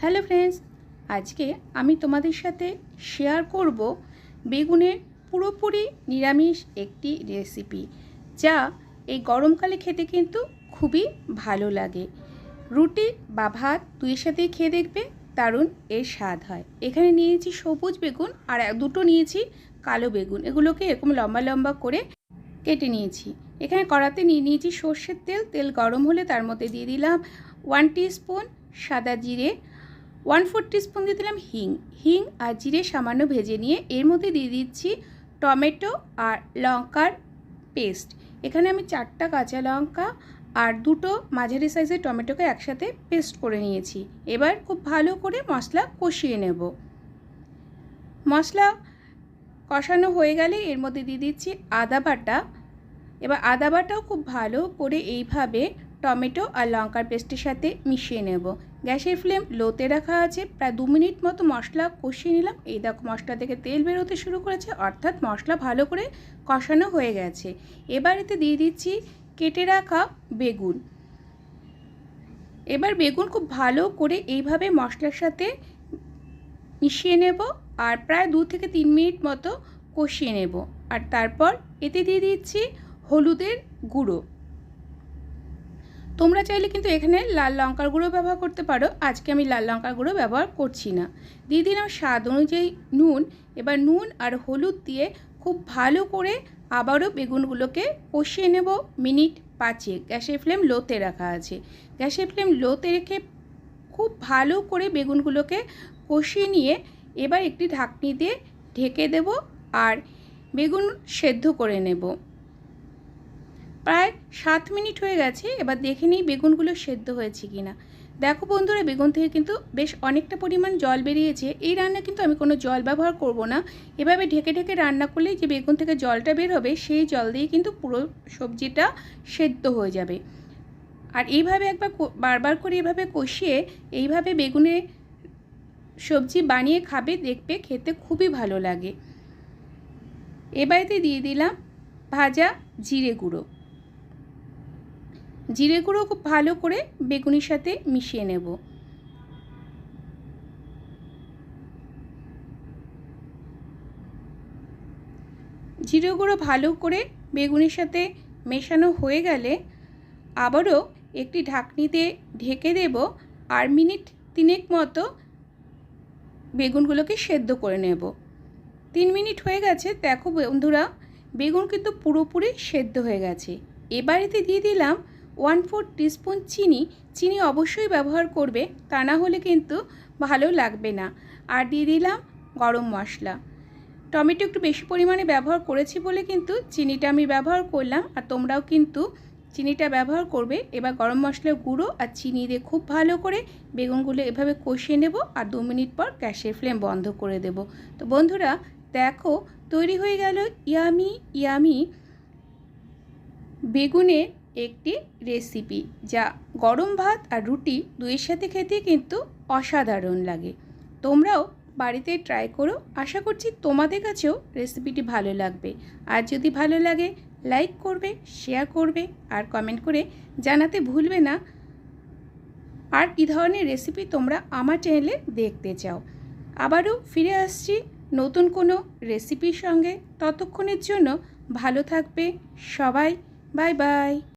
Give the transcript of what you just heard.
Hello friends, আজকে আমি তোমাদের সাথে শেয়ার করব বেগুনের পুরোপুরি নিরামিষ একটি রেসিপি, যা এই গরমকালে খেতে কিন্তু খুবই ভালো লাগে। রুটি বা ভাত দুইয়ের সাথেই খেয়ে দেখবে, দারুণ এর স্বাদ হয়। এখানে নিয়েছি সবুজ বেগুন আর দুটো নিয়েছি কালো বেগুন। এগুলোকে এরকম লম্বা লম্বা করে কেটে নিয়েছি। এখানে কড়াতে নিয়ে নিয়েছি সর্ষের তেল। তেল গরম হলে তার মধ্যে দিয়ে দিলাম 1 টিস্পুন সাদা জিরে, 1/4 টিস্পুন দিয়ে দিলাম হিং আর জিরে সামান্য ভেজে নিয়ে এর মধ্যে দিয়ে দিচ্ছি টমেটো আর লঙ্কার পেস্ট। এখানে আমি 4টা কাঁচা লঙ্কা আর দুটো মাঝারি সাইজের টমেটোকে একসাথে পেস্ট করে নিয়েছি। এবার খুব ভালো করে মশলা কষিয়ে নেব। মশলা কষানো হয়ে গেলে এর মধ্যে দিয়ে দিচ্ছি আদা বাটা। এবার আদা বাটাও খুব ভালো করে এইভাবে টমেটো আর লঙ্কার পেস্টের সাথে মিশিয়ে নেব। গ্যাসের ফ্লেম লোতে রাখা আছে। প্রায় 2 মিনিট মতো মশলা কষিয়ে নিলাম। এই দেখো মশলা থেকে তেল বেরোতে শুরু করেছে, অর্থাৎ মশলা ভালো করে কষানো হয়ে গেছে। এবার এতে দিয়ে দিচ্ছি কেটে রাখা বেগুন। এবার বেগুন খুব ভালো করে এইভাবে মশলার সাথে মিশিয়ে নেব আর প্রায় 2 থেকে 3 মিনিট মতো কষিয়ে নেব। আর তারপর এতে দিয়ে দিচ্ছি হলুদের গুঁড়ো। তোমরা চাইলে কিন্তু এখানে লাল লঙ্কার গুঁড়ো ব্যবহার করতে পারো। আজকে আমি লাল লঙ্কার গুঁড়ো ব্যবহার করছি না। দিয়ে দিলাম স্বাদ অনুযায়ী নুন। এবার নুন আর হলুদ দিয়ে খুব ভালো করে আবারও বেগুনগুলোকে কষিয়ে নেব মিনিট 5। গ্যাসের ফ্লেম লোতে রাখা আছে। গ্যাসের ফ্লেম লোতে রেখে খুব ভালো করে বেগুনগুলোকে কষিয়ে নিয়ে এবার একটি ঢাকনি দিয়ে ঢেকে দেব আর বেগুন সেদ্ধ করে নেব। প্রায় 7 মিনিট হয়ে গেছে। এবার দেখে নিই বেগুনগুলো সেদ্ধ হয়েছে কিনা। দেখো বন্ধুরা, বেগুন থেকে কিন্তু বেশ অনেকটা পরিমাণ জল বেরিয়েছে। এই রান্না কিন্তু আমি কোনো জল ব্যবহার করব না। এভাবে ঢেকে ঢেকে রান্না করলেই যে বেগুন থেকে জলটা বের হবে, সেই জল দিয়ে কিন্তু পুরো সবজিটা সেদ্ধ হয়ে যাবে। আর এইভাবে একবার বারবার করে এভাবে কষিয়ে এইভাবে বেগুনের সবজি বানিয়ে খাবে, দেখবে খেতে খুবই ভালো লাগে। এবারেতে দিয়ে দিলাম ভাজা জিরে গুঁড়ো। জিরে গুঁড়ো খুব ভালো করে বেগুনের সাথে মিশিয়ে নেব। জিরে গুঁড়ো ভালো করে বেগুনের সাথে মেশানো হয়ে গেলে আবারও একটি ঢাকনিতে ঢেকে দেব আর মিনিট 3 মতো বেগুনগুলোকে সেদ্ধ করে নেব। 3 মিনিট হয়ে গেছে। দেখো বন্ধুরা, বেগুন কিন্তু পুরোপুরি সেদ্ধ হয়ে গেছে। এবার এতে দিয়ে দিলাম 1/4 টিস্পুন চিনি। চিনি অবশ্যই ব্যবহার করবে, তা না হলে কিন্তু ভালো লাগবে না। আর দিয়ে দিলাম গরম মশলা। টমেটো একটু বেশি পরিমাণে ব্যবহার করেছি বলে কিন্তু চিনিটা আমি ব্যবহার করলাম, আর তোমরাও কিন্তু চিনিটা ব্যবহার করবে। এবার গরম মশলার গুঁড়ো আর চিনি দিয়ে খুব ভালো করে বেগুনগুলো এভাবে কষিয়ে নেব আর 2 মিনিট পর গ্যাসের ফ্লেম বন্ধ করে দেব। তো বন্ধুরা দেখো, তৈরি হয়ে গেল ইয়ামি ইয়ামি বেগুনের একটি রেসিপি, যা গরম ভাত আর রুটি দুইয়ের সাথে খেতে কিন্তু অসাধারণ লাগে। তোমরাও বাড়িতে ট্রাই করো। আশা করছি তোমাদের কাছেও রেসিপিটি ভালো লাগবে। আর যদি ভালো লাগে লাইক করবে, শেয়ার করবে আর কমেন্ট করে জানাতে ভুলবে না আর কী ধরনের রেসিপি তোমরা আমার চ্যানেলে দেখতে চাও। আবারও ফিরে আসছি নতুন কোনো রেসিপির সঙ্গে। ততক্ষণের জন্য ভালো থাকবে সবাই। Bye bye.